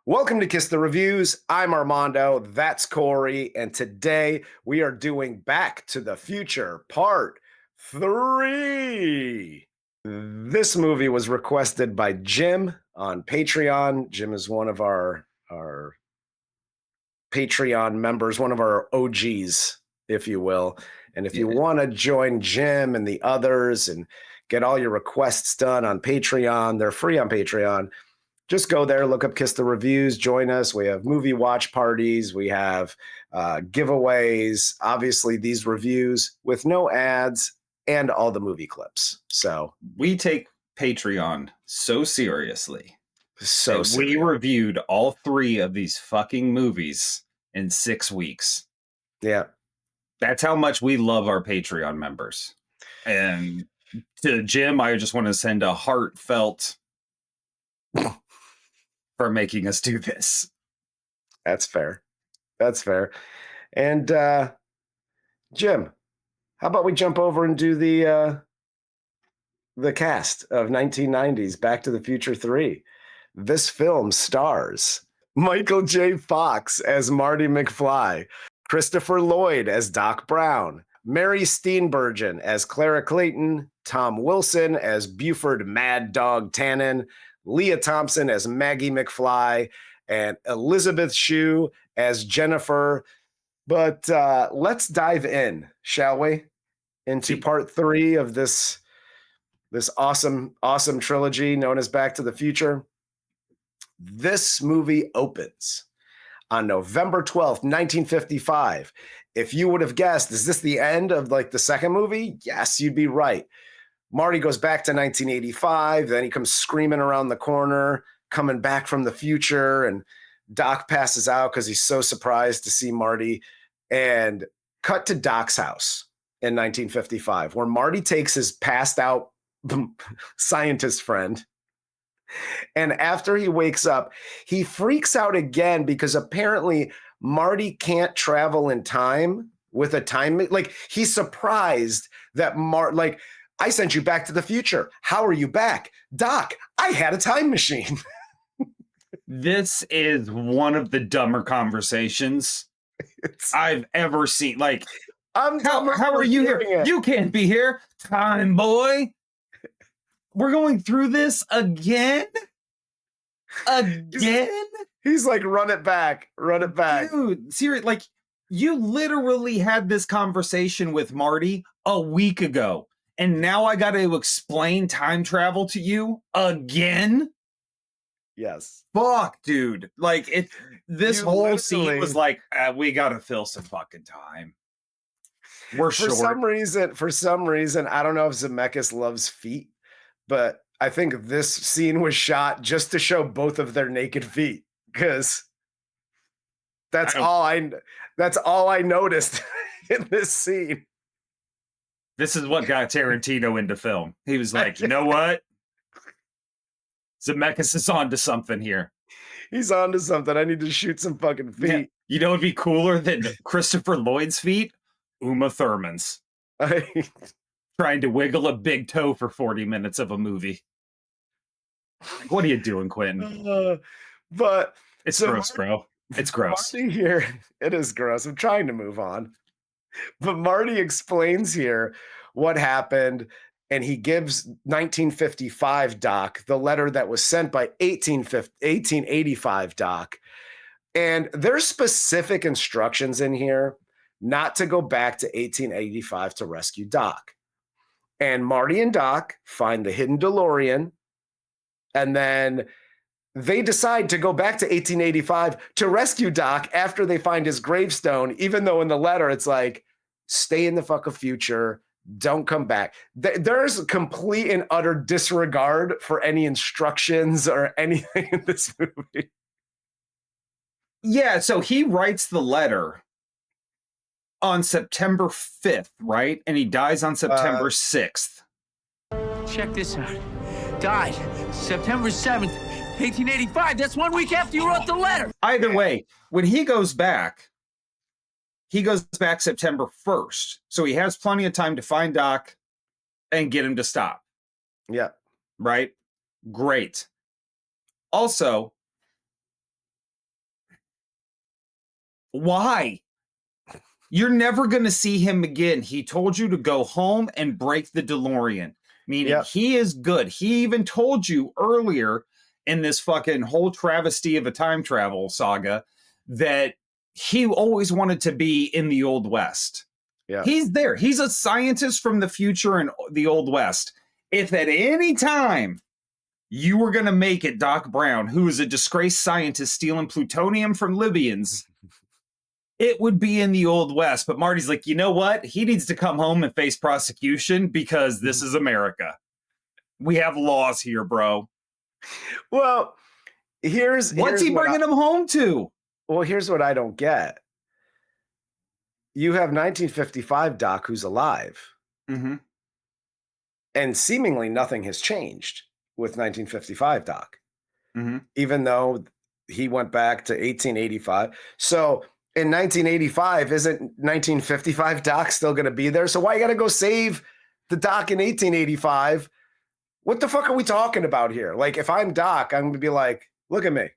Welcome to Kiss the Reviews. I'm Armando. That's Corey. And today we are doing Back to the Future Part 3. This movie was requested by Jim on Patreon. Jim is one of our Patreon members, one of our OGs, if you will. And if you want to join Jim and the others and get all your requests done on Patreon, they're free on Patreon. Just go there, look up Kiss the Reviews, join us. We have movie watch parties. We have giveaways. Obviously, these reviews with no ads and all the movie clips. So we take Patreon so seriously. So we reviewed all 3 of these fucking movies in 6 weeks. Yeah. That's how much we love our Patreon members. And to Jim, I just want to send a heartfelt for making us do this. That's fair. That's fair. And Jim, how about we jump over and do the cast of 1990s Back to the Future 3. This film stars Michael J. Fox as Marty McFly, Christopher Lloyd as Doc Brown, Mary Steenburgen as Clara Clayton, Tom Wilson as Buford Mad Dog Tannen, Lea Thompson as Maggie McFly, and Elisabeth Shue as Jennifer. But let's dive in, shall we, into part 3 of this awesome trilogy known as Back to the Future. This movie opens on November 12th, 1955. If you would have guessed, is this the end of like the second movie? Yes, you'd be right. Marty goes back to 1985. Then he comes screaming around the corner, coming back from the future. And Doc passes out because he's so surprised to see Marty. And cut to Doc's house in 1955, where Marty takes his passed out scientist friend. And after he wakes up, he freaks out again because apparently Marty can't travel in time with a time. Like, he's surprised that I sent you back to the future. How are you back? Doc, I had a time machine. This is one of the dumber conversations I've ever seen. Like, how are you here? It. You can't be here, time boy. We're going through this again? Again? He's like, run it back. Dude, seriously, like, you literally had this conversation with Marty a week ago. And now I got to explain time travel to you again? Yes. Fuck, dude. Like, this whole scene was like, we got to fill some fucking time. We're short. For some reason, I don't know if Zemeckis loves feet, but I think this scene was shot just to show both of their naked feet, because that's all I noticed in this scene. This is what got Tarantino into film. He was like, you know what? Zemeckis is onto something here. He's onto something. I need to shoot some fucking feet. Yeah. You know what would be cooler than Christopher Lloyd's feet? Uma Thurman's. Trying to wiggle a big toe for 40 minutes of a movie. What are you doing, Quentin? But it's gross, bro. It's gross. Marty here, it is gross. I'm trying to move on. But Marty explains here what happened, and he gives 1955 Doc the letter that was sent by 1885 Doc. And there's specific instructions in here not to go back to 1885 to rescue Doc. And Marty and Doc find the hidden DeLorean, and then they decide to go back to 1885 to rescue Doc after they find his gravestone, even though in the letter it's like, stay in the fucking future, don't come back. There's complete and utter disregard for any instructions or anything in this movie. Yeah, so he writes the letter on September 5th, right? And he dies on September 6th. Check this out. Died September 7th, 1885. That's 1 week after you wrote the letter. Either way, when he goes back September 1st. So he has plenty of time to find Doc and get him to stop. Yeah. Right? Great. Also, Why? You're never going to see him again. He told you to go home and break the DeLorean, meaning he is good. He even told you earlier in this fucking whole travesty of a time travel saga that he always wanted to be in the Old West. Yeah. He's there. He's a scientist from the future in the Old West. If at any time you were going to make it Doc Brown, who is a disgraced scientist stealing plutonium from Libyans, it would be in the Old West. But Marty's like, you know what? He needs to come home and face prosecution because this is America. We have laws here, bro. Well, what's he bringing him home to? Well, here's what I don't get. You have 1955 Doc who's alive. Mm-hmm. And seemingly nothing has changed with 1955 Doc. Mm-hmm. Even though he went back to 1885. So in 1985, isn't 1955 Doc still going to be there? So why you got to go save the Doc in 1885? What the fuck are we talking about here? Like, if I'm Doc, I'm going to be like, look at me.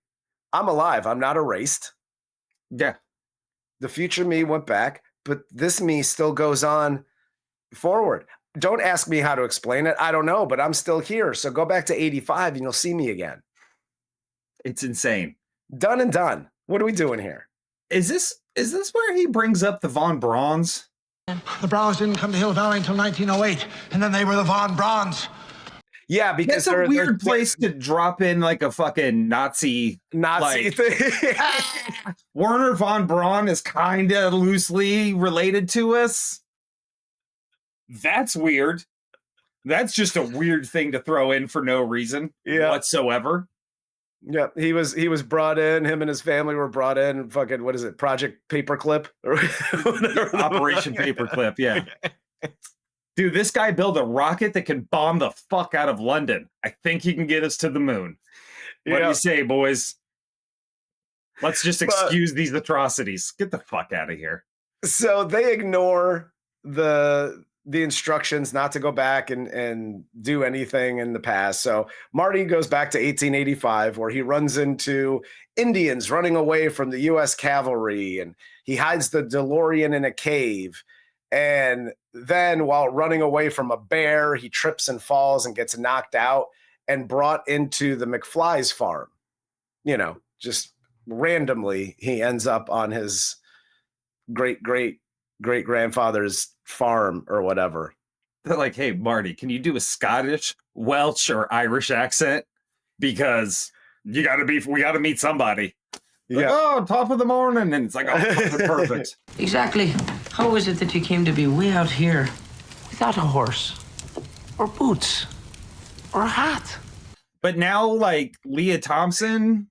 I'm alive. I'm not erased. Yeah. The future me went back, but this me still goes on forward. Don't ask me how to explain it. I don't know, but I'm still here. So go back to 85 and you'll see me again. It's insane. Done and done. What are we doing here? Is this where he brings up the Von Brauns? The Browns didn't come to Hill Valley until 1908, and then they were the Von Brauns. Yeah, because that's a weird place to drop in like a fucking Nazi thing. Werner von Braun is kind of loosely related to us. That's weird. That's just a weird thing to throw in for no reason whatsoever. Yeah, he was brought in. Him and his family were brought in. Fucking, what is it? Project Paperclip or Operation Paperclip. Yeah. Dude, this guy built a rocket that can bomb the fuck out of London. I think he can get us to the moon. What do you say, boys? Let's just excuse these atrocities. Get the fuck out of here. So they ignore the instructions not to go back and do anything in the past. So Marty goes back to 1885, where he runs into Indians running away from the U.S. cavalry, and he hides the DeLorean in a cave. And then while running away from a bear, he trips and falls and gets knocked out and brought into the McFly's farm. You know, just randomly, he ends up on his great-great-great-grandfather's farm or whatever. They're like, hey, Marty, can you do a Scottish, Welsh, or Irish accent? Because we got to meet somebody. Like, oh, top of the morning. And it's like, oh, perfect. Exactly. How is it that you came to be way out here without a horse or boots or a hat? But now, like, Lea Thompson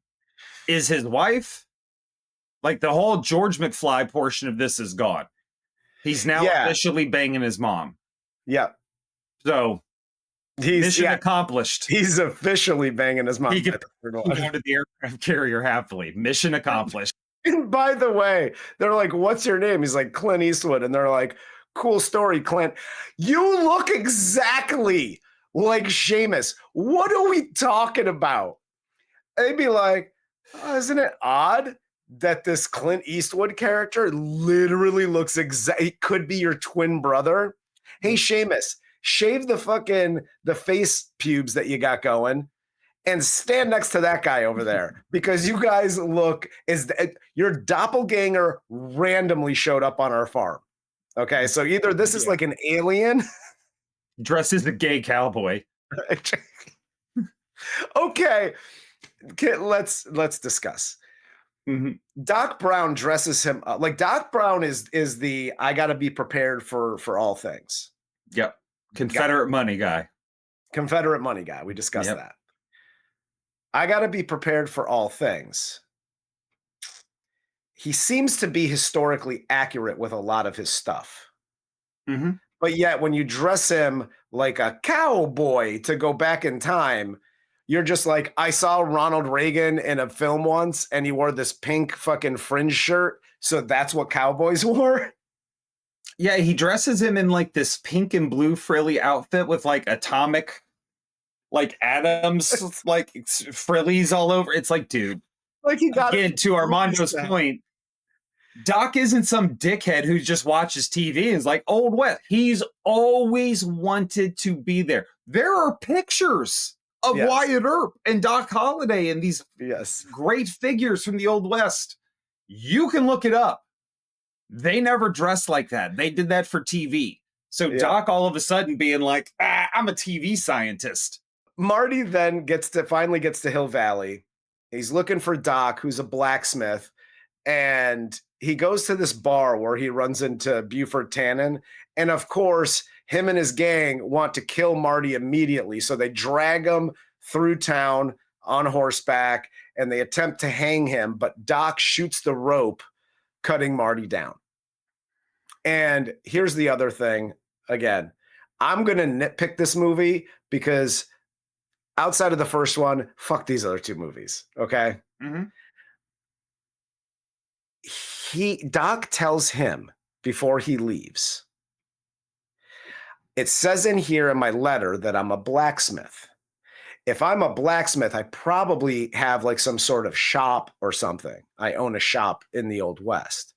is his wife. Like, the whole George McFly portion of this is gone. He's now officially banging his mom. Yeah. So, mission accomplished. He's officially banging his mom. He can go to the aircraft carrier happily. Mission accomplished. And by the way, they're like, what's your name? He's like, Clint Eastwood. And they're like, cool story, Clint. You look exactly like Seamus. What are we talking about? They'd be like, oh, isn't it odd that this Clint Eastwood character literally looks he could be your twin brother? Hey, Seamus, shave the face pubes that you got going and stand next to that guy over there, because you guys look your doppelganger randomly showed up on our farm. Okay, so either this is like an alien dressed as a gay cowboy. Okay, let's discuss. Mm-hmm. Doc Brown dresses him up. Like, Doc Brown is the I got to be prepared for all things. Yep. Confederate money guy. Confederate money guy. We discussed that. I got to be prepared for all things. He seems to be historically accurate with a lot of his stuff. Mm-hmm. But yet when you dress him like a cowboy to go back in time, you're just like, I saw Ronald Reagan in a film once and he wore this pink fucking fringe shirt. So that's what cowboys wore. Yeah, he dresses him in like this pink and blue frilly outfit with like atomic, like atoms, like frillies all over. It's like, dude, like he got again, to Armando's point, Doc isn't some dickhead who just watches TV and is like, Old West. He's always wanted to be there. There are pictures of Wyatt Earp and Doc Holliday and these great figures from the Old West. You can look it up. They never dressed like that. They did that for TV. So Doc all of a sudden being like, I'm a TV scientist. Marty then finally gets to Hill Valley. He's looking for Doc, who's a blacksmith. And he goes to this bar where he runs into Buford Tannen. And of course, him and his gang want to kill Marty immediately. So they drag him through town on horseback and they attempt to hang him. But Doc shoots the rope, cutting Marty down. And here's the other thing. Again, I'm going to nitpick this movie because outside of the first one, fuck these other two movies. Okay. Mm-hmm. Doc tells him before he leaves, it says in here in my letter that I'm a blacksmith. If I'm a blacksmith, I probably have like some sort of shop or something. I own a shop in the Old West.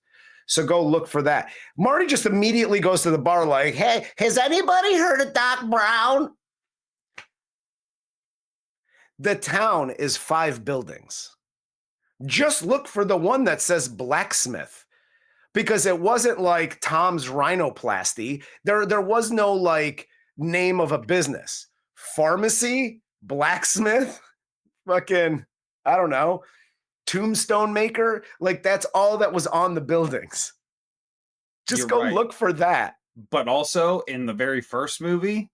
So go look for that. Marty just immediately goes to the bar like, hey, has anybody heard of Doc Brown? The town is 5 buildings. Just look for the one that says blacksmith, because it wasn't like Tom's Rhinoplasty. There was no like name of a business. Pharmacy, blacksmith, fucking, I don't know, tombstone maker. Like that's all that was on the buildings. Just go look for that. But also in the very first movie,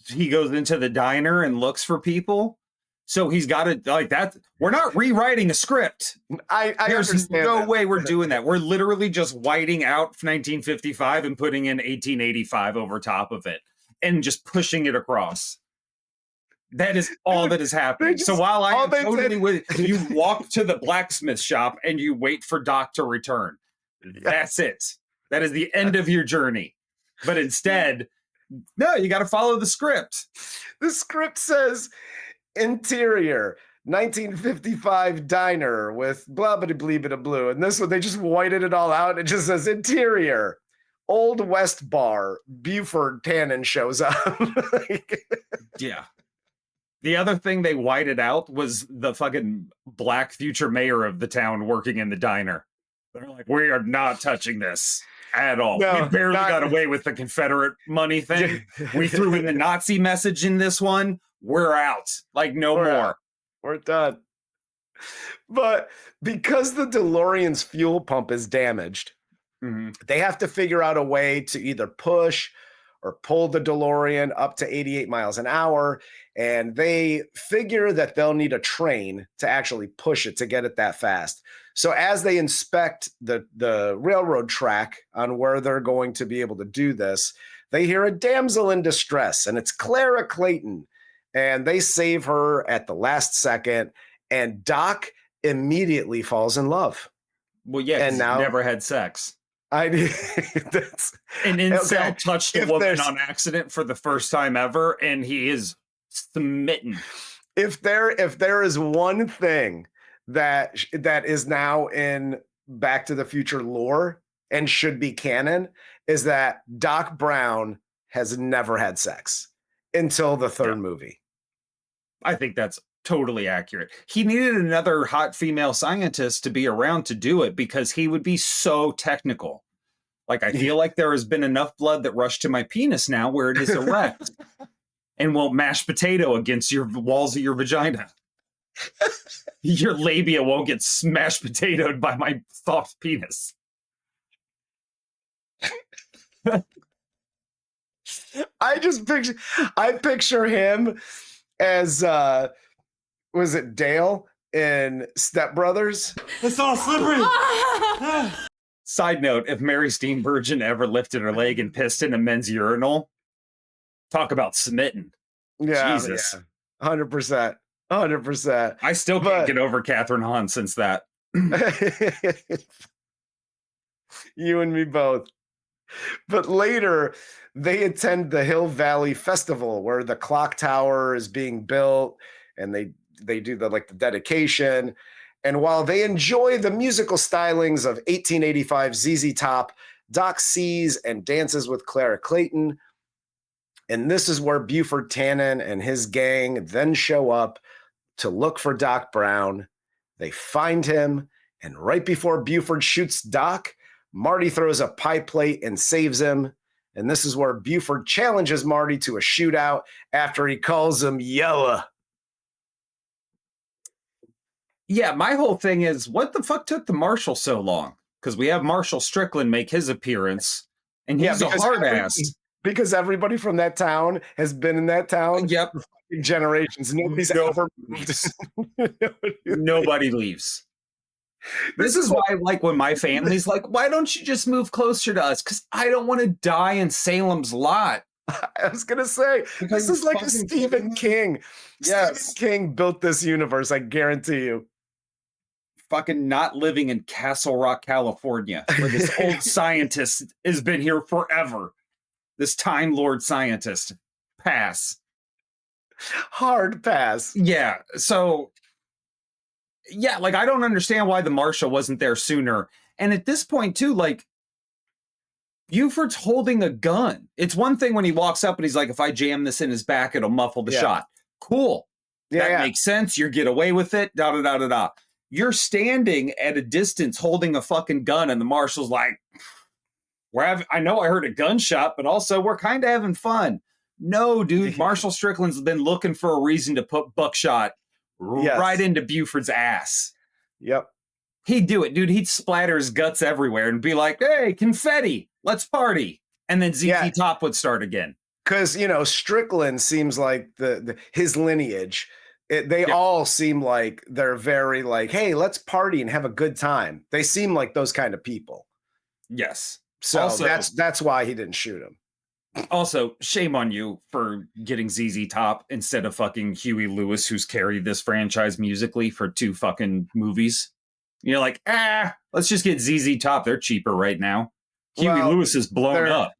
he goes into the diner and looks for people. So he's got it like that. We're not rewriting a script. There's no way we're doing that. We're literally just whiting out 1955 and putting in 1885 over top of it and just pushing it across. That is all that is happening. So while I am totally with you, walk to the blacksmith shop and you wait for Doc to return. That's it. That is the end of your journey. But instead, no, you got to follow the script. The script says interior 1955 diner with blah blah blah blah blue, and this one they just whited it all out. It just says interior Old West bar. Buford Tannen shows up. Yeah. The other thing they whited out was the fucking black future mayor of the town working in the diner. They're like, we are not touching this at all. No, we barely got away with the Confederate money thing. We threw in the Nazi message in this one. We're out. Like, no more. Out. We're done. But because the DeLorean's fuel pump is damaged, they have to figure out a way to either push or pull the DeLorean up to 88 miles an hour. And they figure that they'll need a train to actually push it to get it that fast. So as they inspect the railroad track on where they're going to be able to do this, they hear a damsel in distress, and it's Clara Clayton. And they save her at the last second, and Doc immediately falls in love. Well, yeah, and now never had sex. That's an incel touched a woman on accident for the first time ever, and he is smitten. If there is one thing that is now in Back to the Future lore and should be canon, is that Doc Brown has never had sex until the third movie. I think that's totally accurate. He needed another hot female scientist to be around to do it because he would be so technical. Like, I feel like there has been enough blood that rushed to my penis now where it is erect and won't mash potato against your walls of your vagina. Your labia won't get smashed potatoed by my soft penis. I picture him as was it Dale in Step Brothers? It's all slippery. Side note, if Mary Steenburgen ever lifted her leg and pissed in a men's urinal, talk about smitten. Yeah, Jesus. 100%. 100%. I still can't get over Catherine Hahn since that. You and me both. But later, they attend the Hill Valley Festival where the clock tower is being built, and they do the dedication. And while they enjoy the musical stylings of 1885 ZZ Top, Doc sees and dances with Clara Clayton. And this is where Buford Tannen and his gang then show up to look for Doc Brown. They find him, and right before Buford shoots Doc, Marty throws a pie plate and saves him. And this is where Buford challenges Marty to a shootout after he calls him Yella. Yeah, my whole thing is, what the fuck took the Marshal so long? Because we have Marshal Strickland make his appearance, and he's a hard ass. Because everybody from that town has been in that town for generations. Nobody's ever moved. Nobody leaves. This is why, like, when my family's like, why don't you just move closer to us? Because I don't want to die in Salem's Lot. I was going to say, this is like a Stephen King. Yes. Stephen King built this universe, I guarantee you. Fucking not living in Castle Rock, California, where this old scientist has been here forever. This Time Lord scientist. Pass. Hard pass. Yeah, so... Yeah, like, I don't understand why the Marshal wasn't there sooner. And at this point, too, like, Buford's holding a gun. It's one thing when he walks up and he's like, if I jam this in his back, it'll muffle the shot. Cool. That makes sense. You get away with it. Da-da-da-da-da. You're standing at a distance holding a fucking gun, and the Marshal's like, I know I heard a gunshot, but also we're kind of having fun. No, dude, Marshal Strickland's been looking for a reason to put buckshot right into Buford's ass. Yep. He'd do it, dude. He'd splatter his guts everywhere and be like, hey, confetti, let's party. And then ZZ Top would start again. Because, you know, Strickland seems like his lineage. They all seem like they're very like, hey, let's party and have a good time. They seem like those kind of people. Yes. So also, that's why he didn't shoot him. Also, shame on you for getting ZZ Top instead of fucking Huey Lewis, who's carried this franchise musically for 2 fucking movies. You're like, let's just get ZZ Top. They're cheaper right now. Huey Lewis is blown up.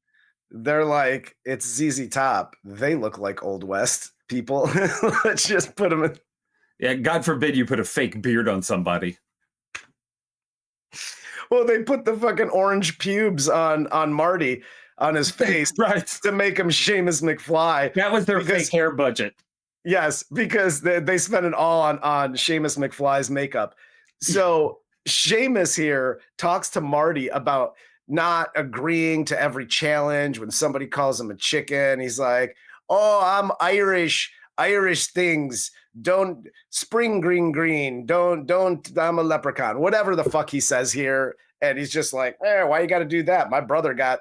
They're like, it's ZZ Top. They look like Old West people. Let's just put them in. Yeah, God forbid you put a fake beard on somebody. Well, they put the fucking orange pubes on Marty on his face to make him Seamus McFly. That was their fake hair budget. Yes, because they spent it all on Seamus McFly's makeup. So Seamus here talks to Marty about not agreeing to every challenge when somebody calls him a chicken. He's like, oh, I'm Irish things. Don't spring green. Don't, I'm a leprechaun. Whatever the fuck he says here. And he's just like, why you got to do that? My brother got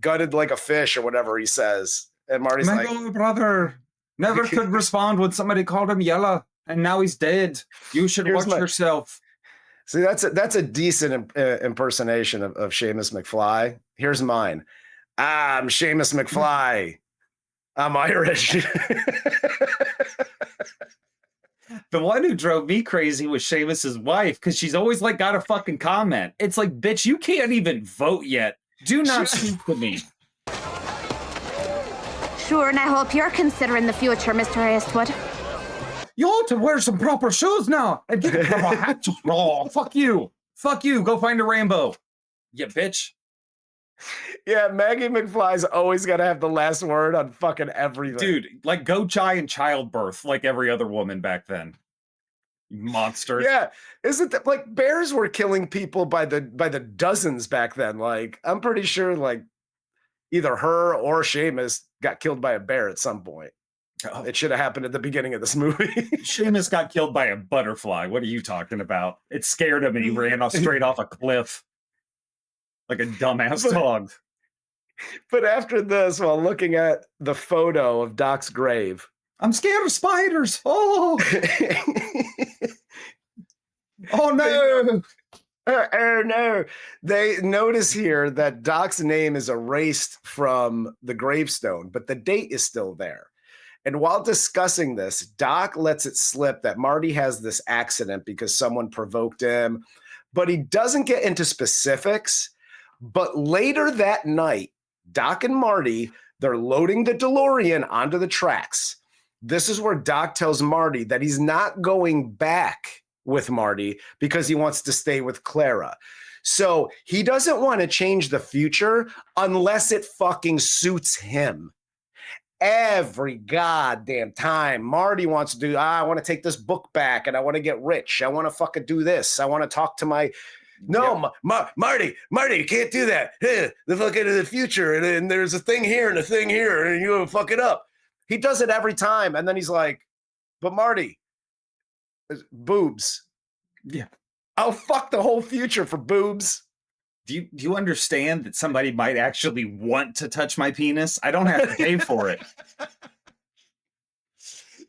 gutted like a fish or whatever he says. And Marty's my like, brother never could respond when somebody called him Yella. And now he's dead. You should watch yourself. See, that's a decent impersonation of Seamus McFly. Here's mine. I'm Seamus McFly. I'm Irish. The one who drove me crazy was Seamus's wife, because she's always like got a fucking comment. It's like, bitch, you can't even vote yet. Do not speak to me. Sure, and I hope you're considering the future, Mr. Eastwood. You ought to wear some proper shoes now and get a proper hat. Oh, fuck you. Fuck you. Go find a rainbow. You bitch. Yeah, Maggie McFly's always got to have the last word on fucking everything. Dude, like go Chai in childbirth like every other woman back then. You monster. Yeah. Isn't that like bears were killing people by the dozens back then? Like, I'm pretty sure like either her or Seamus got killed by a bear at some point. Oh. It should have happened at the beginning of this movie. Seamus got killed by a butterfly. What are you talking about? It scared him and he ran off straight off a cliff. Like a dumbass dog. But after this, while looking at the photo of Doc's grave, I'm scared of spiders. Oh. Oh no. Oh no. They notice here that Doc's name is erased from the gravestone, but the date is still there. And while discussing this, Doc lets it slip that Marty has this accident because someone provoked him, but he doesn't get into specifics. But later that night, Doc and Marty, they're loading the DeLorean onto the tracks. This is where Doc tells Marty that he's not going back with Marty because he wants to stay with Clara. So he doesn't want to change the future unless it fucking suits him. Every goddamn time Marty wants to do, I want to take this book back and I want to get rich. I want to fucking do this. I want to talk to my, no, Marty, you can't do that. The fucking the future. And there's a thing here and a thing here and you fuck it up. He does it every time. And then he's like, but Marty, boobs. Yeah. I'll fuck the whole future for boobs. Do you understand that somebody might actually want to touch my penis? I don't have to pay for it.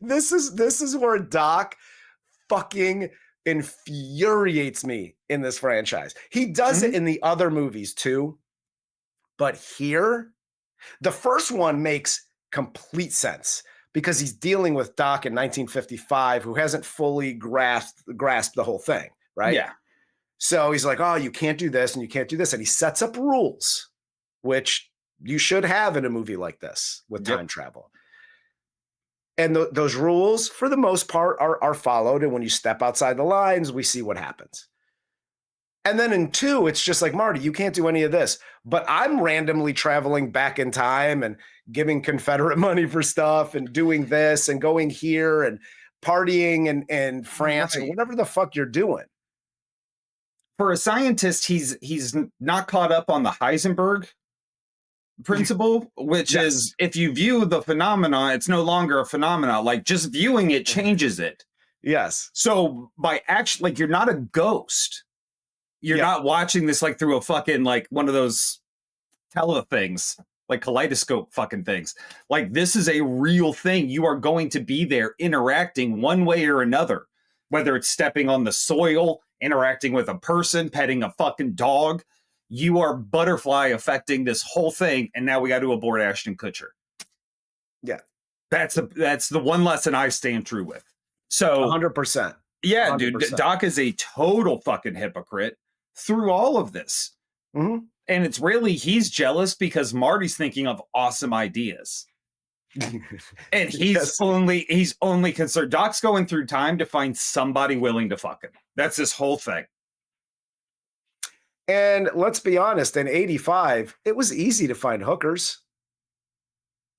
This is where Doc fucking infuriates me in this franchise. He does it in the other movies too. But here, the first one makes complete sense because he's dealing with Doc in 1955 who hasn't fully grasped the whole thing. Right? Yeah. So he's like, oh, you can't do this and you can't do this. And he sets up rules, which you should have in a movie like this with time travel. And those rules, for the most part, are followed. And when you step outside the lines, we see what happens. And then in 2, it's just like, Marty, you can't do any of this. But I'm randomly traveling back in time and giving Confederate money for stuff and doing this and going here and partying in France or whatever the fuck you're doing. For a scientist, he's not caught up on the Heisenberg principle, which is if you view the phenomena, it's no longer a phenomena. Like just viewing it changes it. Yes. So by actually, like you're not a ghost. You're not watching this like through a fucking like one of those tele things, like kaleidoscope fucking things. Like this is a real thing. You are going to be there interacting one way or another, whether it's stepping on the soil, interacting with a person, petting a fucking dog. You are butterfly affecting this whole thing, and now we got to abort Ashton Kutcher. Yeah. That's the one lesson I stand true with. So 100%. Yeah, 100%. dude, Doc is a total fucking hypocrite through all of this. Mm-hmm. And it's really, he's jealous because Marty's thinking of awesome ideas. And he's only concerned. Doc's going through time to find somebody willing to fuck him. That's this whole thing. And let's be honest, in 85, it was easy to find hookers.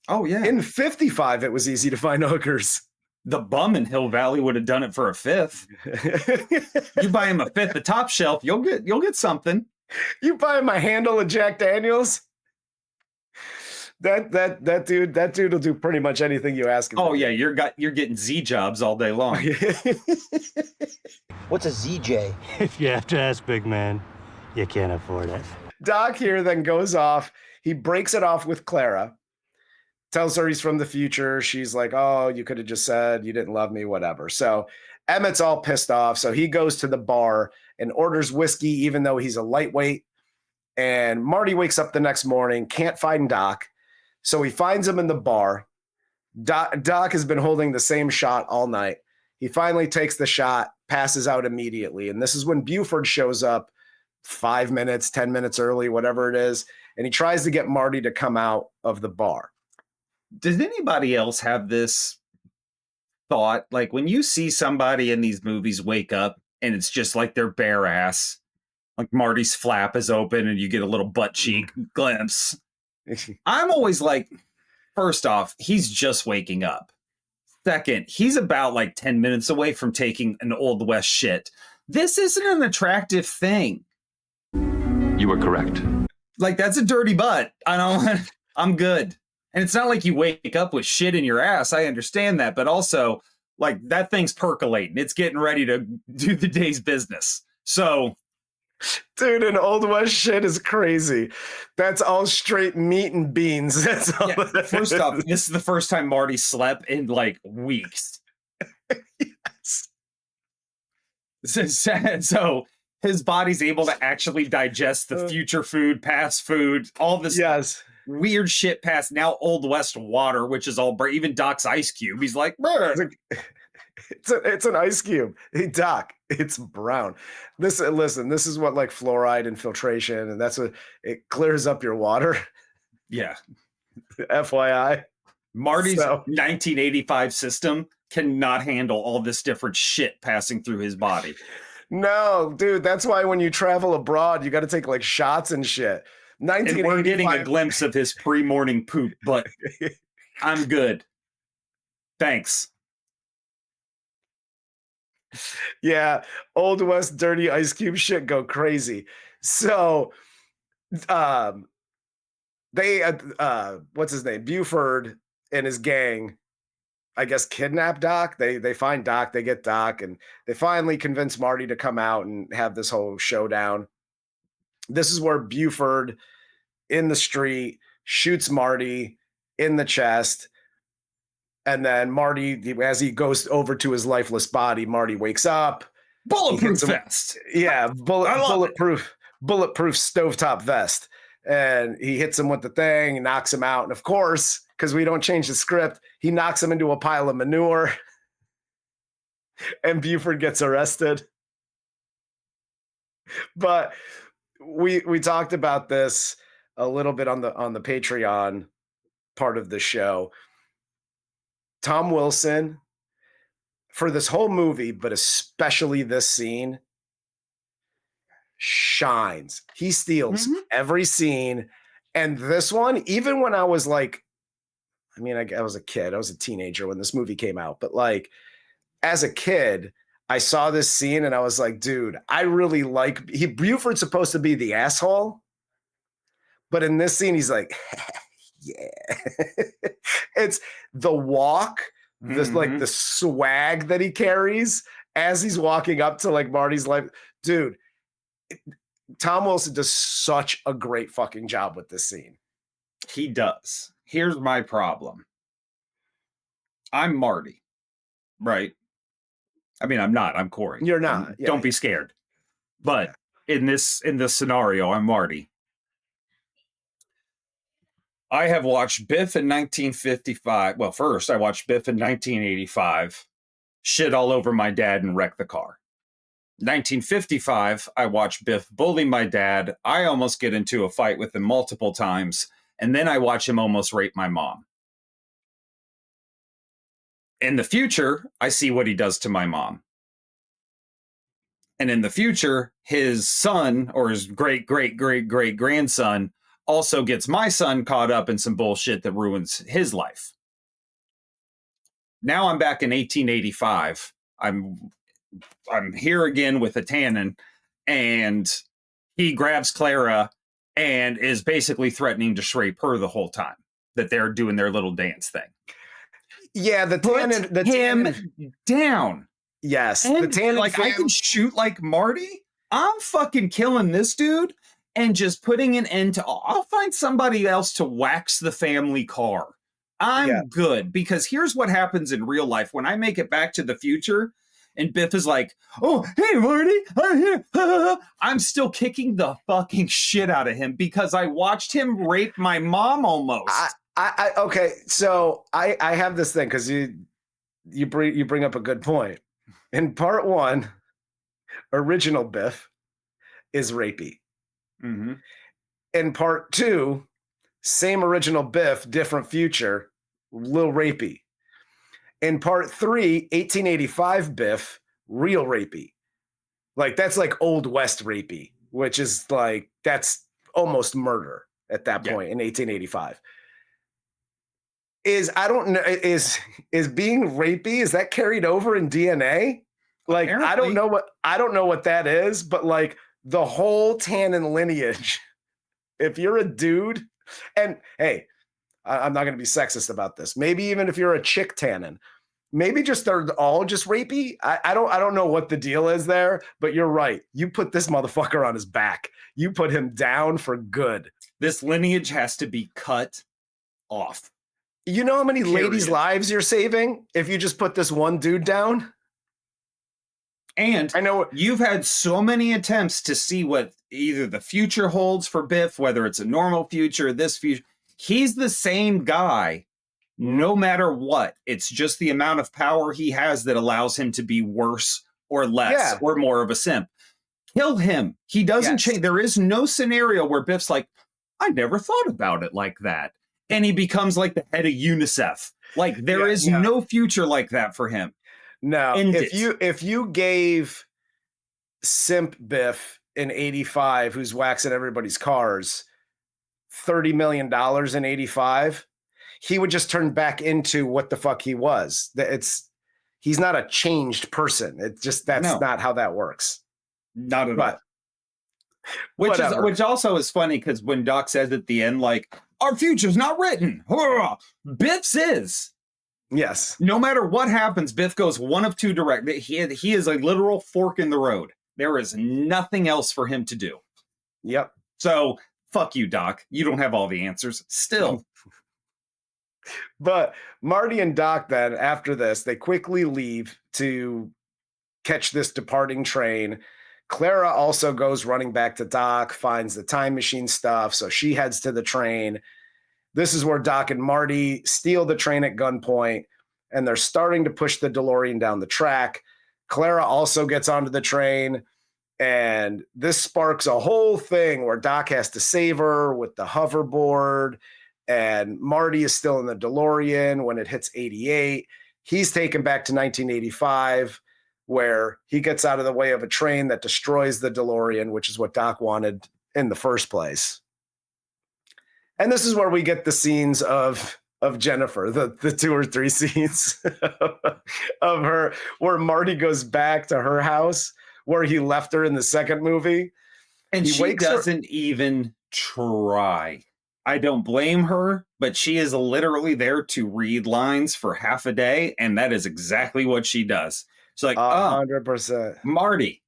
Oh, yeah. In 55, it was easy to find hookers. The bum in Hill Valley would have done it for a fifth. You buy him a fifth, the top shelf, you'll get something. You buy him a handle of Jack Daniels. That dude will do pretty much anything you ask him. Oh yeah, you're getting Z jobs all day long. What's a ZJ? If you have to ask, big man, you can't afford it. Doc here then goes off. He breaks it off with Clara. Tells her he's from the future. She's like, oh, you could have just said you didn't love me, whatever. So Emmett's all pissed off. So he goes to the bar and orders whiskey, even though he's a lightweight. And Marty wakes up the next morning, can't find Doc. So he finds him in the bar. Doc has been holding the same shot all night. He finally takes the shot, passes out immediately. And this is when Buford shows up 5 minutes, 10 minutes early, whatever it is. And he tries to get Marty to come out of the bar. Does anybody else have this thought? Like when you see somebody in these movies wake up and it's just like their bare ass, like Marty's flap is open and you get a little butt cheek glimpse. I'm always like, first off, he's just waking up. Second, he's about like 10 minutes away from taking an Old West shit. This isn't an attractive thing. You were correct. Like that's a dirty butt. I'm good. And it's not like you wake up with shit in your ass. I understand that. But also, like, that thing's percolating. It's getting ready to do the day's business. So, dude, an Old West shit is crazy. That's all straight meat and beans. That's all. Yeah, first off, this is the first time Marty slept in, like, weeks. Yes. So his body's able to actually digest the future food, past food, all this. Yes. Weird shit past now Old West water, which is all even Doc's ice cube. He's like, it's an ice cube. Hey, Doc, it's brown. This is what like fluoride infiltration, and that's what it clears up your water. Yeah. FYI. Marty's 1985 system cannot handle all this different shit passing through his body. No, dude, that's why when you travel abroad, you got to take like shots and shit. And we're getting a glimpse of his pre-morning poop, but I'm good. Thanks. Yeah, Old West dirty Ice Cube shit go crazy. So, they what's his name? Buford and his gang, I guess, kidnap Doc. They find Doc, they get Doc, and they finally convince Marty to come out and have this whole showdown. This is where Buford in the street shoots Marty in the chest. And then Marty, as he goes over to his lifeless body, Marty wakes up. Bulletproof vest. Yeah, bulletproof stovetop vest. And he hits him with the thing, knocks him out. And of course, because we don't change the script, he knocks him into a pile of manure. And Buford gets arrested. But we talked about this a little bit on the Patreon part of the show. Tom Wilson, for this whole movie, but especially this scene, shines. He steals every scene. And this one, even when I was like, I mean, I was a kid. I was a teenager when this movie came out. But like, as a kid, I saw this scene and I was like, dude, I really like... Buford's supposed to be the asshole. But in this scene, he's like... Yeah. It's the walk, this like the swag that he carries as he's walking up to like Marty's life. Dude, Tom Wilson does such a great fucking job with this scene. He does. Here's my problem. I'm Marty, right? I mean, I'm not. I'm Corey. You're not. Yeah, don't be scared. But in this scenario, I'm Marty. I have watched Biff in 1955. Well, first I watched Biff in 1985, shit all over my dad and wreck the car. 1955, I watched Biff bully my dad. I almost get into a fight with him multiple times. And then I watch him almost rape my mom. In the future, I see what he does to my mom. And in the future, his son or his great-great-great-great-grandson also gets my son caught up in some bullshit that ruins his life. Now I'm back in 1885. I'm here again with a Tannen, and he grabs Clara and is basically threatening to rape her the whole time that they're doing their little dance thing. Yeah, the Tannen, down. Yes, and the Tannen. Like I can shoot like Marty. I'm fucking killing this dude. And just putting an end to... I'll find somebody else to wax the family car. I'm good. Because here's what happens in real life. When I make it back to the future, and Biff is like, oh, hey, Marty, I'm here. I'm still kicking the fucking shit out of him because I watched him rape my mom almost. Okay, so I have this thing, because you bring up a good point. In part one, original Biff is rapey. Mm-hmm. In part two, same original Biff, different future, little rapey. In part three, 1885 Biff, real rapey. Like, that's like Old West rapey, which is like, that's almost murder at that point in 1885. Is being rapey, is that carried over in DNA? Like, apparently. I don't know what that is, but like, the whole Tannen lineage, if you're a dude, and hey, I'm not going to be sexist about this. Maybe even if you're a chick Tannen, maybe just they're all just rapey. I don't know what the deal is there, but you're right. You put this motherfucker on his back. You put him down for good. This lineage has to be cut off. You know how many ladies' lives you're saving if you just put this one dude down? And I know you've had so many attempts to see what either the future holds for Biff, whether it's a normal future, this future. He's the same guy, no matter what. It's just the amount of power he has that allows him to be worse or less or more of a simp. Kill him. He doesn't change. There is no scenario where Biff's like, I never thought about it like that. and he becomes like the head of UNICEF. Like there is no future like that for him. No, if you gave Simp Biff in 85, who's waxing everybody's cars, $30 million in 85, he would just turn back into what the fuck he was. He's not a changed person. It's just not how that works. Not at all. Which also is funny because when Doc says at the end, like, our future's not written. Biff's is. Yes. No matter what happens, Biff goes one of two direct. He is a literal fork in the road. There is nothing else for him to do. Yep. So fuck you, Doc. You don't have all the answers still. But Marty and Doc then, after this, they quickly leave to catch this departing train. Clara also goes running back to Doc, finds the time machine stuff, so she heads to the train. This is where Doc and Marty steal the train at gunpoint, and they're starting to push the DeLorean down the track. Clara also gets onto the train, and this sparks a whole thing where Doc has to save her with the hoverboard, and Marty is still in the DeLorean when it hits 88. He's taken back to 1985, where he gets out of the way of a train that destroys the DeLorean, which is what Doc wanted in the first place. And this is where we get the scenes of Jennifer, the 2 or 3 scenes of her, where Marty goes back to her house where he left her in the second movie. And she doesn't even try. I don't blame her, but she is literally there to read lines for half a day, and that is exactly what she does. She's like, 100%. Marty,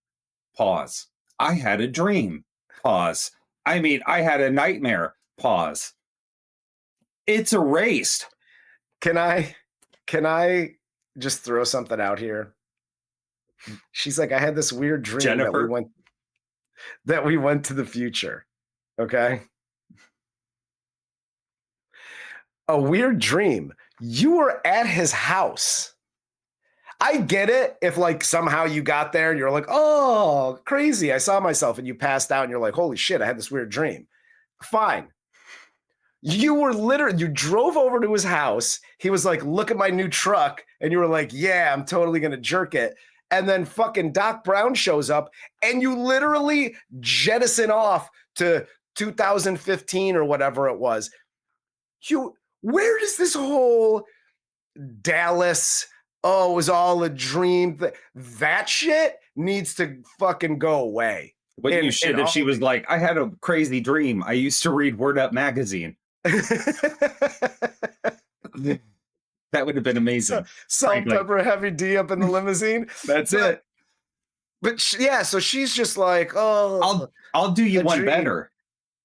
pause. I had a dream. Pause. I mean, I had a nightmare. Pause. It's erased. Can I just throw something out here? She's like, I had this weird dream that we went to the future. Okay. A weird dream. You were at his house. I get it if like somehow you got there and you're like, oh, crazy. I saw myself, and you passed out and you're like, holy shit, I had this weird dream. Fine. You were you drove over to his house. He was like, look at my new truck. And you were like, yeah, I'm totally going to jerk it. And then fucking Doc Brown shows up and you literally jettison off to 2015 or whatever it was. Where does this whole Dallas, oh, it was all a dream, that shit needs to fucking go away. What you should if she was like, I had a crazy dream. I used to read Word Up magazine. That would have been amazing. Salt, pepper, heavy D up in the limousine. That's it. But so she's just like, oh, I'll do you one better.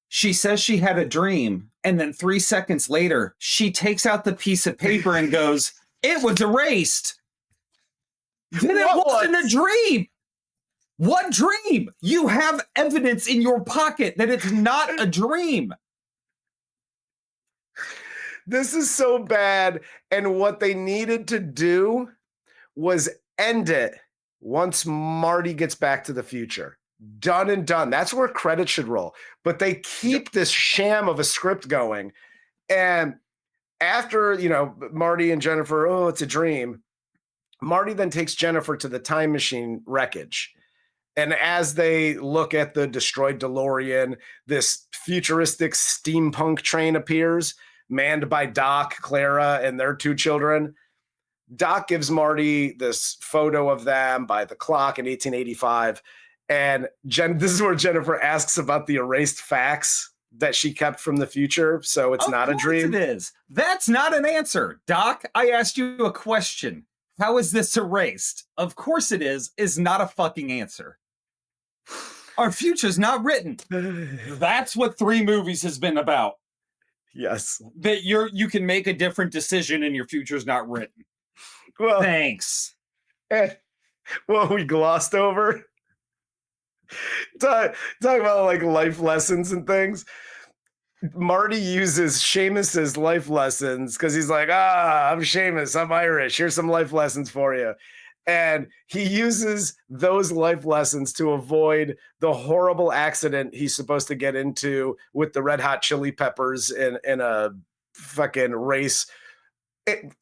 She says she had a dream, and then 3 seconds later, she takes out the piece of paper and goes, it was erased. Then it wasn't a dream. What dream? You have evidence in your pocket that it's not a dream. This is so bad. And what they needed to do was end it once Marty gets back to the future. Done and done. That's where credits should roll. But they keep this sham of a script going. And after, Marty and Jennifer, oh, it's a dream. Marty then takes Jennifer to the time machine wreckage. And as they look at the destroyed DeLorean, this futuristic steampunk train appears, manned by Doc, Clara, and their 2 children. Doc gives Marty this photo of them by the clock in 1885. And this is where Jennifer asks about the erased facts that she kept from the future. So it's not a dream. It is. That's not an answer. Doc, I asked you a question. How is this erased? Of course it is not a fucking answer. Our future's not written. That's what 3 movies has been about. Yes. That you can make a different decision and your future's not written. Well, thanks. Well, we glossed over. Talk about like life lessons and things. Marty uses Seamus's life lessons because he's like, I'm Seamus, I'm Irish. Here's some life lessons for you. And he uses those life lessons to avoid the horrible accident he's supposed to get into with the Red Hot Chili Peppers in a fucking race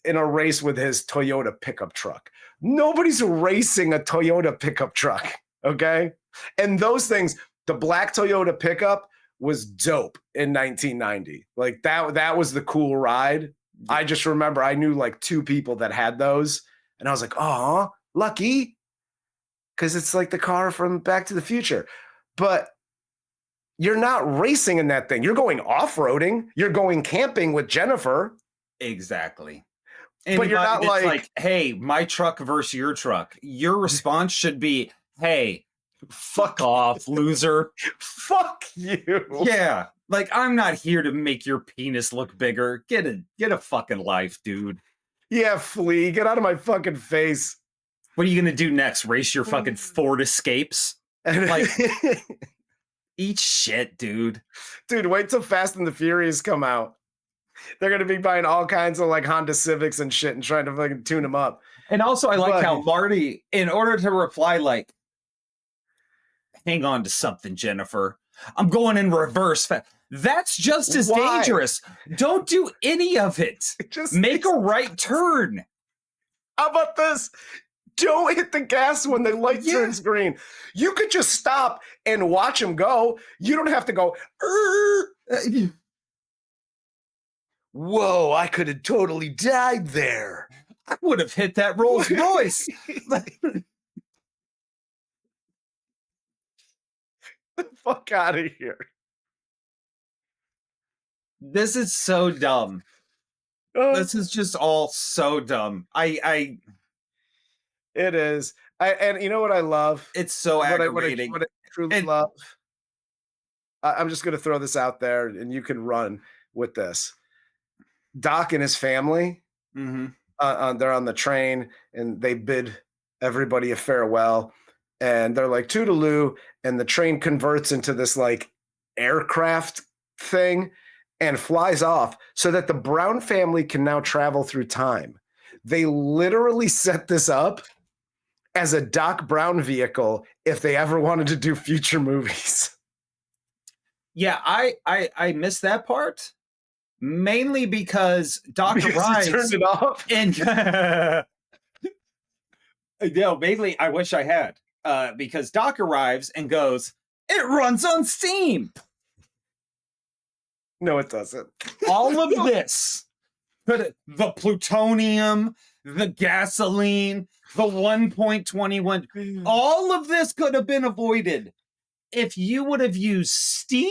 in a race with his Toyota pickup truck. Nobody's racing a Toyota pickup truck, okay? And those things, the black Toyota pickup was dope in 1990. Like that was the cool ride. I just remember I knew like 2 people that had those, and I was like, oh, lucky, because it's like the car from Back to the Future. But you're not racing in that thing. You're going off-roading. You're going camping with Jennifer. Exactly. But you're not like, hey, my truck versus your truck. Your response should be, hey, fuck off, loser. Fuck you. Yeah. Like, I'm not here to make your penis look bigger. Get a fucking life, dude. Yeah, Flea, get out of my fucking face. What are you gonna do next? Race your fucking Ford Escapes? Like, eat shit, dude. Dude, wait till Fast and the Furious come out. They're gonna be buying all kinds of like Honda Civics and shit and trying to fucking tune them up. And also, I like how Marty, in order to reply, like, hang on to something, Jennifer. I'm going in reverse. That's just as dangerous. Don't do any of it. Just make a right turn. How about this? Don't hit the gas when the light turns green. You could just stop and watch him go. You don't have to go. Whoa, I could have totally died there. I would have hit that Rolls Royce. The fuck out of here. This is so dumb. This is just all so dumb. It is. And you know what I love? It's so aggravating. What I truly love. I'm just going to throw this out there, and you can run with this. Doc and his family, they're on the train, and they bid everybody a farewell. And they're like, toodaloo, and the train converts into this like aircraft thing and flies off so that the Brown family can now travel through time. They literally set this up as a Doc Brown vehicle if they ever wanted to do future movies. Yeah, I missed that part. Mainly because Doc arrives. Turned it off. And no, mainly I wish I had. Because Doc arrives and goes, it runs on steam. No, it doesn't. All of this, the plutonium, the gasoline, the 1.21, all of this could have been avoided if you would have used steam.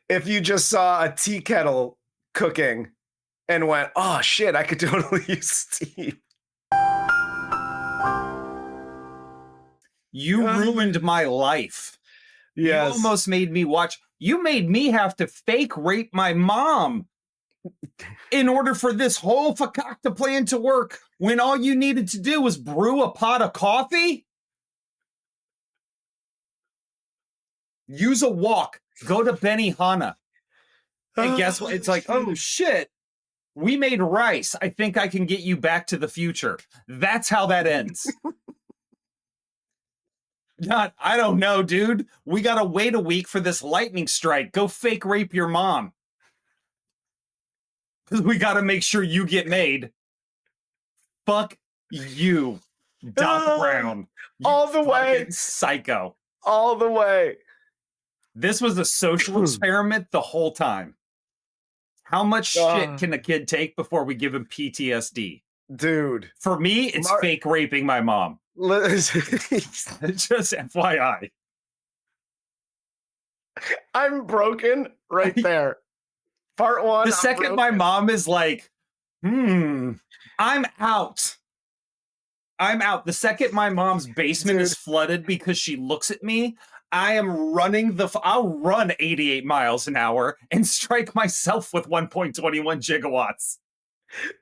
If you just saw a tea kettle cooking and went, oh shit, I could totally use steam. You ruined my life. Yes. You almost made me watch. You made me have to fake rape my mom in order for this whole fakakta plan to work when all you needed to do was brew a pot of coffee, use a walk, go to Benihana. And guess what? It's like, oh shit, we made rice. I think I can get you back to the future. That's how that ends. Not, I don't know, dude. We gotta wait a week for this lightning strike. Go fake rape your mom. Because we gotta make sure you get made. Fuck you, Doc Brown. All the way. Psycho. All the way. This was a social experiment the whole time. How much shit can a kid take before we give him PTSD? Dude. For me, it's fake raping my mom. Just FYI. I'm broken right there. Part one. The second my mom is like, I'm out. I'm out. The second my mom's basement is flooded because she looks at me, I am running I'll run 88 miles an hour and strike myself with 1.21 gigawatts.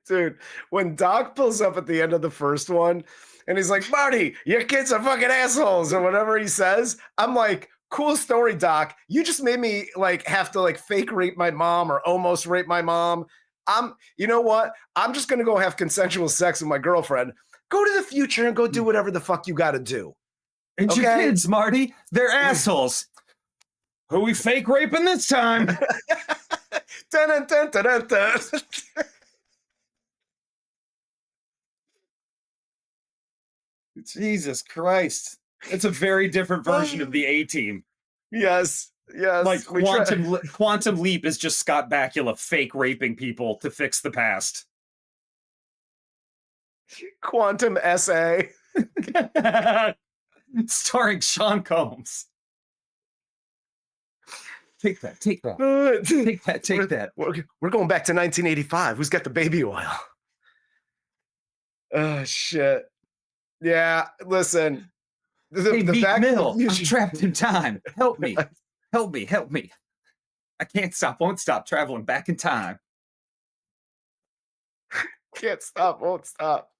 Dude, when Doc pulls up at the end of the first one and he's like, Marty, your kids are fucking assholes, or whatever he says, I'm like, cool story, Doc. You just made me like have to like fake rape my mom or almost rape my mom. You know what? I'm just gonna go have consensual sex with my girlfriend. Go to the future and go do whatever the fuck you gotta do. And your kids, Marty, they're assholes. Who we fake raping this time? Dun, dun, dun, dun, dun. Jesus Christ. It's a very different version of the A-Team. Yes. Like Quantum Leap is just Scott Bakula fake raping people to fix the past. Quantum SA. Starring Sean Combs. Take that. Take that. We're going back to 1985. Who's got the baby oil? Oh, shit. Yeah, listen. Hey, Meek Mill, I'm trapped in time. Help me. Help me. I can't stop, won't stop traveling back in time. Can't stop, won't stop.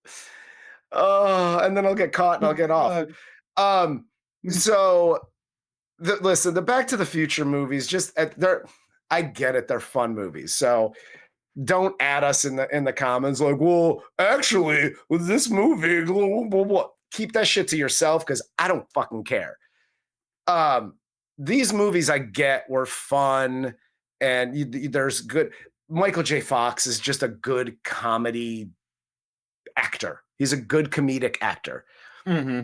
Oh, and then I'll get caught and I'll get off. So, listen, the Back to the Future movies, I get it, they're fun movies. So don't add us in the comments like, well, actually, with this movie, blah, blah, blah. Keep that shit to yourself because I don't fucking care. These movies I get were fun, and there's good. Michael J. Fox is just a good comedy actor. He's a good comedic actor. Mm-hmm.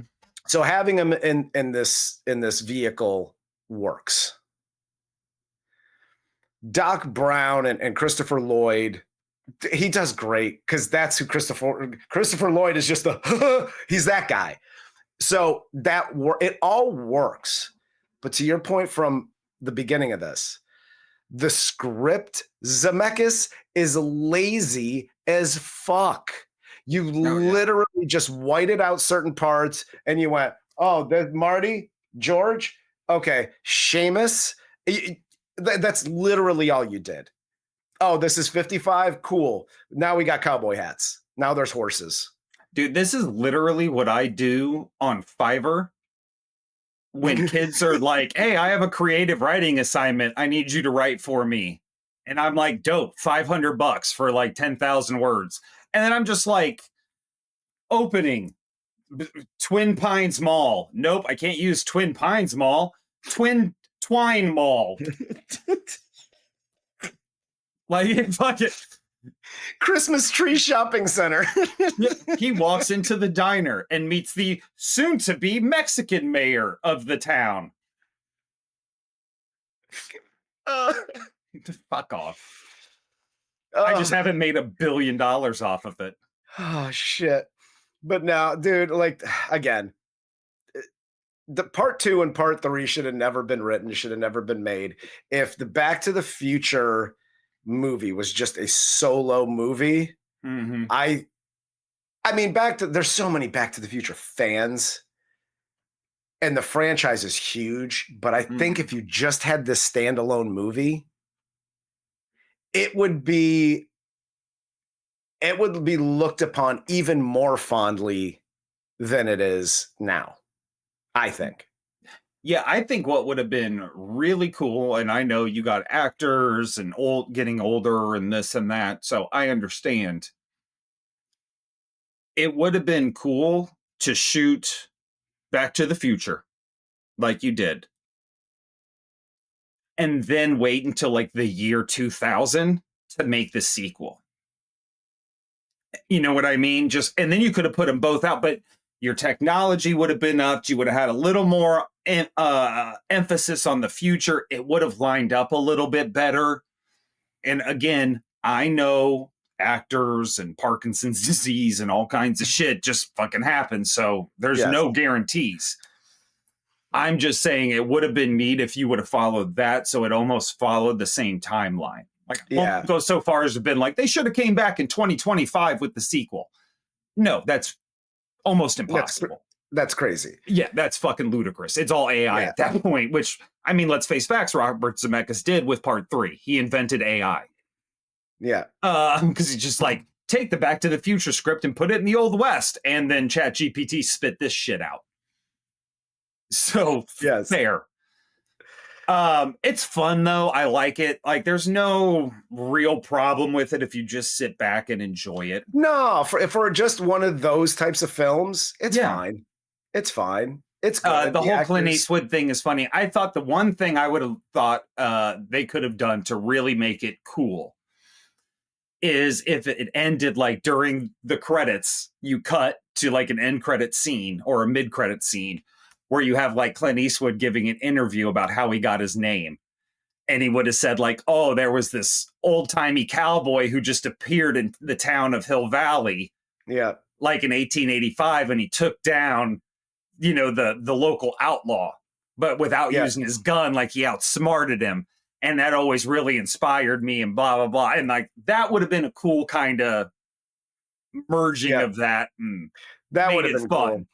So having him in this vehicle works. Doc Brown and Christopher Lloyd, he does great because that's who Christopher Lloyd is. Just he's that guy. So it all works. But to your point from the beginning of this, the script, Zemeckis is lazy as fuck. You literally just whited out certain parts and you went, oh, there's Marty, George, okay, Seamus. That's literally all you did. Oh, this is 55? Cool. Now we got cowboy hats. Now there's horses. Dude, this is literally what I do on Fiverr when kids are like, hey, I have a creative writing assignment. I need you to write for me. And I'm like, dope, $500 for like 10,000 words. And then I'm just like, opening, Twin Pines Mall. Nope, I can't use Twin Pines Mall. Twine Mall. Like, fuck it. Christmas tree shopping center. He walks into the diner and meets the soon-to-be Mexican mayor of the town. Fuck off. I just haven't made $1 billion off of it. Oh, shit. But now, dude, like, again, the part 2 and part 3 should have never been written, should have never been made. If the Back to the Future movie was just a solo movie, mm-hmm. I mean, there's so many Back to the Future fans, and the franchise is huge, but I think if you just had this standalone movie, it would be looked upon even more fondly than it is now, I think. Yeah, I think what would have been really cool, and I know you got actors and getting older and this and that, so I understand. It would have been cool to shoot Back to the Future like you did. And then wait until like the year 2000 to make the sequel. You know what I mean? And then you could have put them both out, but your technology would have been upped. You would have had a little more emphasis on the future. It would have lined up a little bit better. And again, I know actors and Parkinson's disease and all kinds of shit just fucking happens. So there's no guarantees. I'm just saying it would have been neat if you would have followed that. So it almost followed the same timeline. Like, I won't go so far as to have been like, they should have came back in 2025 with the sequel. No, that's almost impossible. That's crazy. Yeah, that's fucking ludicrous. It's all AI at that point, which, I mean, let's face facts, Robert Zemeckis did with part 3. He invented AI. Yeah. Because he's just like, take the Back to the Future script and put it in the Old West, and then ChatGPT spit this shit out. So, fair. It's fun, though. I like it. Like, there's no real problem with it if you just sit back and enjoy it. No, for just one of those types of films, it's fine. It's fine. It's good. The whole Clint Eastwood thing is funny. I thought the one thing I would have thought they could have done to really make it cool is if it ended like during the credits, you cut to like an end credit scene or a mid credit scene where you have like Clint Eastwood giving an interview about how he got his name. And he would have said like, oh, there was this old timey cowboy who just appeared in the town of Hill Valley. Yeah. Like in 1885, and he took down, you know, the local outlaw, but without using his gun, like he outsmarted him. And that always really inspired me and blah, blah, blah. And like, that would have been a cool kind of merging of that. And that would have been fun.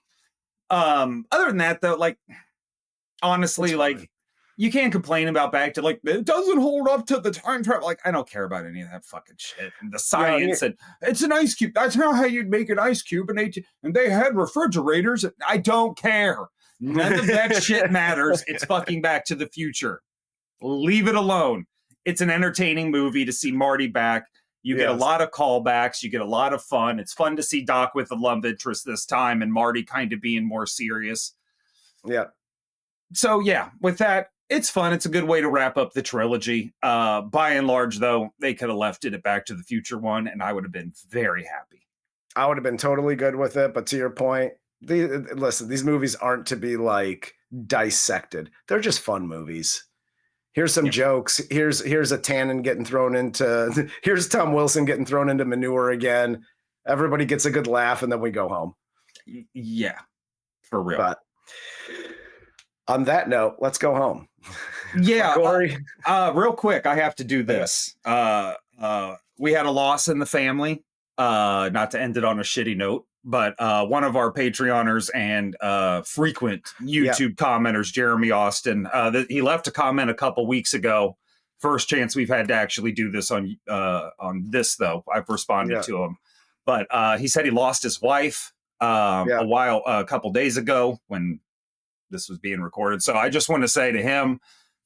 Cool. Other than that though, like, honestly, like you can't complain about back to like, it doesn't hold up to the time travel. Like, I don't care about any of that fucking shit. And the science and it's an ice cube. That's not how you'd make an ice cube. And they had refrigerators. I don't care. None of that shit matters. It's fucking Back to the Future. Leave it alone. It's an entertaining movie to see Marty back. You get a lot of callbacks. You get a lot of fun. It's fun to see Doc with a love interest this time and Marty kind of being more serious. Yeah. So yeah, with that, it's fun. It's a good way to wrap up the trilogy. By and large, though, they could have left it at Back to the Future one, and I would have been very happy. I would have been totally good with it. But to your point, listen, these movies aren't to be like dissected. They're just fun movies. Here's some jokes. Here's a Tannen getting thrown into. Here's Tom Wilson getting thrown into manure again. Everybody gets a good laugh, and then we go home. Yeah, for real. But on that note, let's go home. Yeah, Corey. Real quick, I have to do this. We had a loss in the family. Not to end it on a shitty note, but one of our Patreoners and frequent YouTube commenters, Jeremy Austin, he left a comment a couple weeks ago. First chance we've had to actually do this on this, though. I've responded to him, but he said he lost his wife a couple days ago when this was being recorded. So I just want to say to him,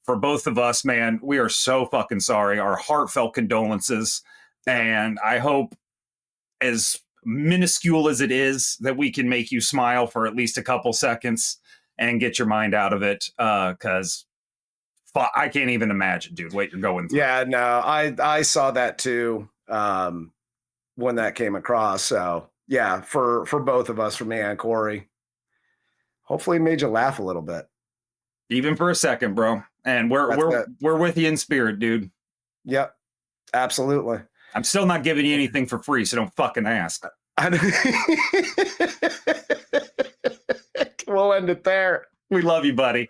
for both of us, man, we are so fucking sorry. Our heartfelt condolences, and I hope, as minuscule as it is, that we can make you smile for at least a couple seconds and get your mind out of it. Because I can't even imagine, dude, what you're going through. Yeah, no, I saw that too when that came across. So yeah, for both of us, for me and Corey, hopefully it made you laugh a little bit. Even for a second, bro. And we're with you in spirit, dude. Yep, absolutely. I'm still not giving you anything for free, so don't fucking ask. We'll end it there. We love you, buddy.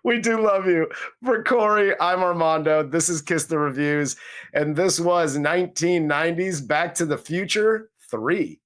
We do love you. For Corey, I'm Armando. This is Kiss the Reviews, and this was 1990s Back to the Future 3.